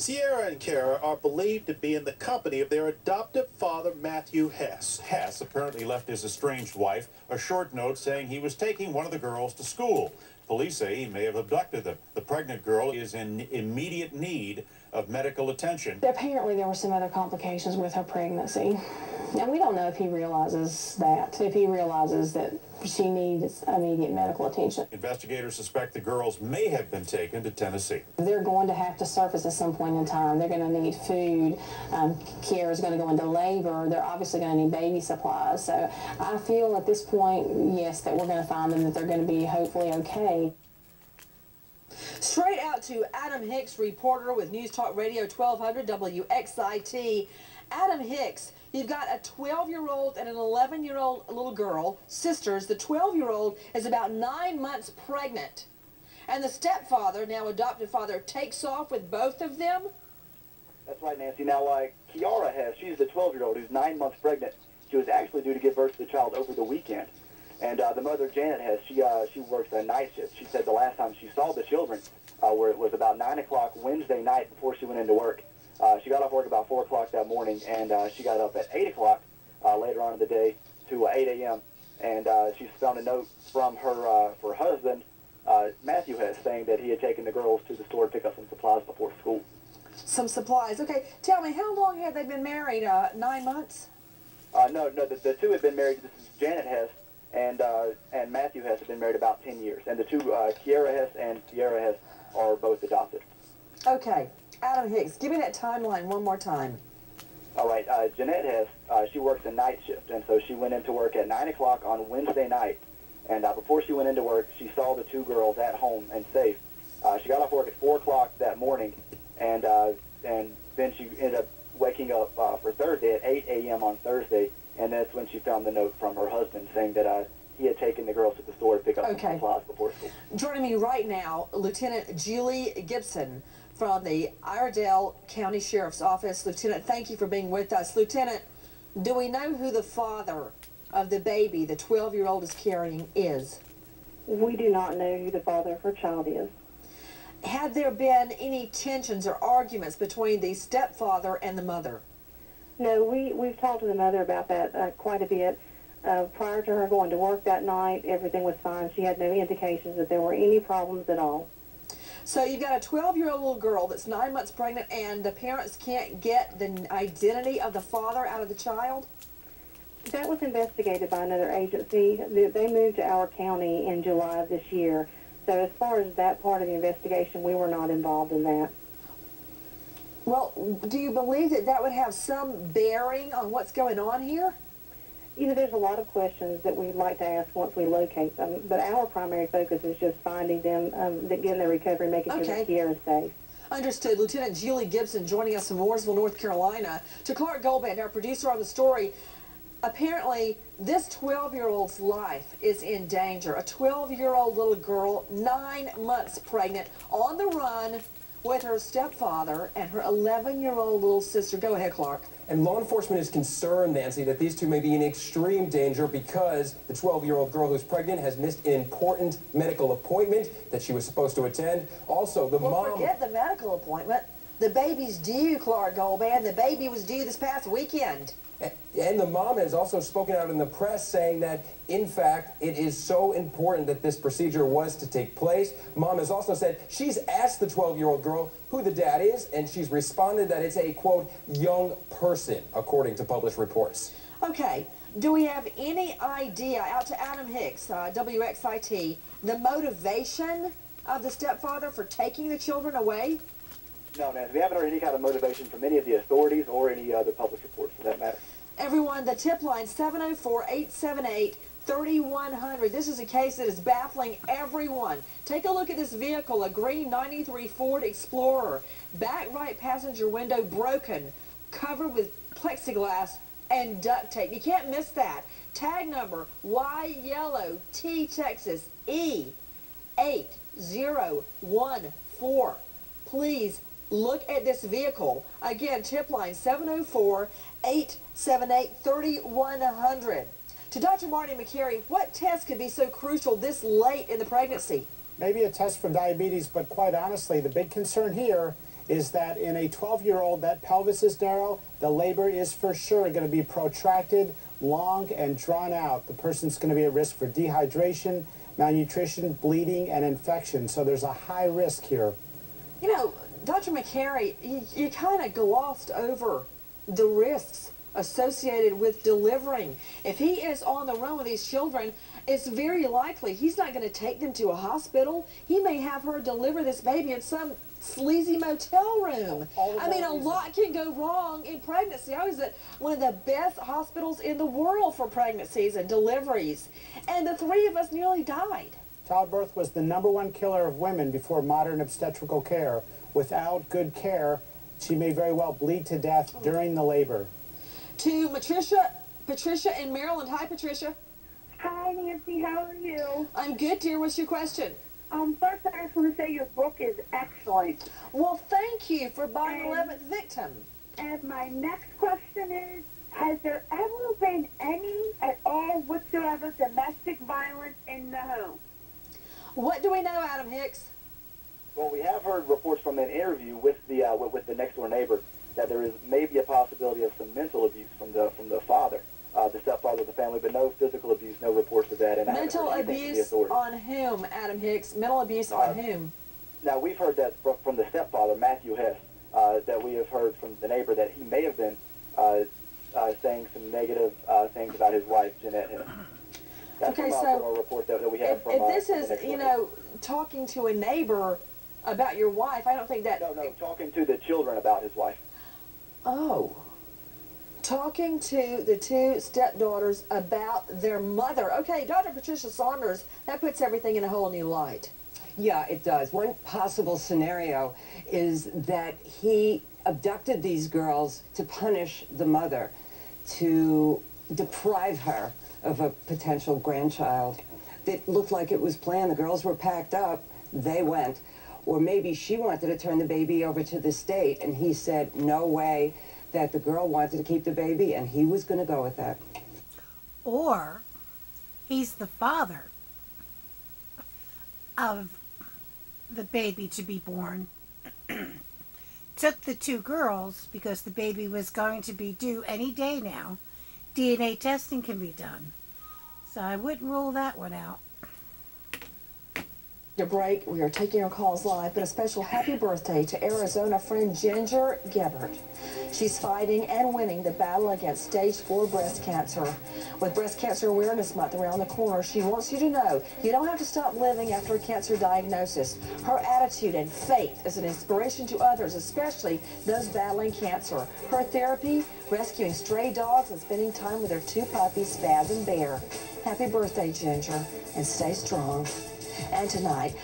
Sierra and Keara are believed to be in the company of their adoptive father, Matthew Hess. Hess apparently left his estranged wife a short note saying he was taking one of the girls to school. Police say he may have abducted them. The pregnant girl is in immediate need of medical attention. Apparently there were some other complications with her pregnancy. And we don't know if he realizes that she needs immediate medical attention. Investigators suspect the girls may have been taken to Tennessee. They're going to have to surface at some point in time. They're going to need food. Keara's going to go into labor. They're obviously going to need baby supplies. So I feel at this point, yes, that we're going to find them, that they're going to be hopefully okay. Straight out to Adam Hicks, reporter with News Talk Radio 1200 WXIT. Adam Hicks, you've got a 12-year-old and an 11-year-old little girl, sisters. The 12-year-old is about 9 months pregnant. And the stepfather, now adopted father, takes off with both of them? That's right, Nancy. Now, Keara Hess, she's the 12-year-old who's 9 months pregnant. She was actually due to give birth to the child over the weekend. And the mother, Janet Hess, she works a night shift. She said the last time she saw the children it was about 9 o'clock Wednesday night before she went into work. She got off work about 4 o'clock that morning, and she got up at 8 o'clock later on in the day to 8 a.m. And she found a note from her husband, Matthew Hess, saying that he had taken the girls to the store to pick up some supplies before school. Some supplies. Okay, tell me, how long had they been married? 9 months? No, the two had been married. This is Janet Hess and Matthew Hess have been married about 10 years. And the two, Keara Hess and Sierra Hess, are both adopted. Okay. Adam Hicks, give me that timeline one more time. All right. Jeanette Hess, she works a night shift, and so she went into work at 9 o'clock on Wednesday night. And before she went into work, she saw the two girls at home and safe. She got off work at 4 o'clock that morning, and then she ended up waking up for Thursday at 8 a.m. on Thursday, and that's when she found the note from her husband saying that he had taken the girls to the store to pick up some supplies before school. Joining me right now, Lieutenant Julie Gibson from the Iredell County Sheriff's Office. Lieutenant, thank you for being with us. Lieutenant, do we know who the father of the baby the 12-year-old is carrying is? We do not know who the father of her child is. Had there been any tensions or arguments between the stepfather and the mother? No, we've talked to the mother about that quite a bit. Prior to her going to work that night, everything was fine. She had no indications that there were any problems at all. So you've got a 12-year-old little girl that's 9 months pregnant, and the parents can't get the identity of the father out of the child? That was investigated by another agency. They moved to our county in July of this year. So as far as that part of the investigation, we were not involved in that. Well, do you believe that that would have some bearing on what's going on here? You know, there's a lot of questions that we'd like to ask once we locate them, but our primary focus is just finding them, getting their recovery, making sure that Keara is safe. Understood. Lieutenant Julie Gibson joining us from Mooresville, North Carolina. To Clark Goldband, our producer on the story, apparently this 12-year-old's life is in danger. A 12-year-old little girl, 9 months pregnant, on the run with her stepfather and her 11-year-old little sister. Go ahead, Clark. And law enforcement is concerned, Nancy, that these two may be in extreme danger because the 12-year-old girl who's pregnant has missed an important medical appointment that she was supposed to attend. Also, the mom... Forget the medical appointment. The baby's due, Clark Goldband. The baby was due this past weekend. And the mom has also spoken out in the press saying that, in fact, it is so important that this procedure was to take place. Mom has also said she's asked the 12-year-old girl who the dad is, and she's responded that it's a, quote, young person, according to published reports. Okay. Do we have any idea, out to Adam Hicks, WXIT, the motivation of the stepfather for taking the children away? No, Nancy, we haven't heard any kind of motivation from any of the authorities or any other published reports for that matter. Everyone, the tip line, 704-878-3100. This is a case that is baffling everyone. Take a look at this vehicle, a green 93 Ford Explorer. Back right passenger window broken, covered with plexiglass and duct tape. You can't miss that. Tag number, Y yellow, T Texas, E8014. Please look at this vehicle. Again, tip line 704-878-3100. To Dr. Marty McCary, what test could be so crucial this late in the pregnancy? Maybe a test for diabetes, but quite honestly, the big concern here is that in a 12-year-old, that pelvis is narrow. The labor is for sure going to be protracted, long, and drawn out. The person's going to be at risk for dehydration, malnutrition, bleeding, and infection. So there's a high risk here. You know, Dr. McCary, you kind of glossed over the risks associated with delivering. If he is on the run with these children, it's very likely he's not going to take them to a hospital. He may have her deliver this baby in some sleazy motel room. I mean, a lot can go wrong in pregnancy. I was at one of the best hospitals in the world for pregnancies and deliveries, and the three of us nearly died. Childbirth was the #1 killer of women before modern obstetrical care. Without good care, she may very well bleed to death during the labor. To Patricia in Maryland. Hi, Patricia. Hi, Nancy. How are you? I'm good, dear. What's your question? First, I just want to say your book is excellent. Well, thank you for buying 11th Victim. And my next question is, has there ever been any at all whatsoever domestic violence in the home? What do we know, Adam Hicks? Well, we have heard reports from an interview with the next door neighbor that there is maybe a possibility of some mental abuse from the father, the stepfather of the family, but no physical abuse, no reports of that. And mental abuse on whom, Adam Hicks? Mental abuse on whom? Now, we've heard that from the stepfather, Matthew Hess, that we have heard from the neighbor that he may have been saying some negative things about his wife, Jeanette Hess. That's okay, from so a report that we have if this is, you know, talking to a neighbor about your wife, I don't think that... No, talking to the children about his wife. Oh. Talking to the two stepdaughters about their mother. Okay, Dr. Patricia Saunders, that puts everything in a whole new light. Yeah, it does. One possible scenario is that he abducted these girls to punish the mother, to deprive her of a potential grandchild. It looked like it was planned. The girls were packed up. They went. Or maybe she wanted to turn the baby over to the state, and he said, no way, that the girl wanted to keep the baby, and he was going to go with that. Or he's the father of the baby to be born, took the two girls because the baby was going to be due any day now. DNA testing can be done. So I wouldn't rule that one out. Your break, we are taking your calls live, but a special happy birthday to Arizona friend Ginger Gebert. She's fighting and winning the battle against stage 4 breast cancer. With Breast Cancer Awareness Month around the corner, she wants you to know you don't have to stop living after a cancer diagnosis. Her attitude and faith is an inspiration to others, especially those battling cancer. Her therapy, rescuing stray dogs and spending time with her two puppies, Spaz and Bear. Happy birthday, Ginger, and stay strong. And tonight,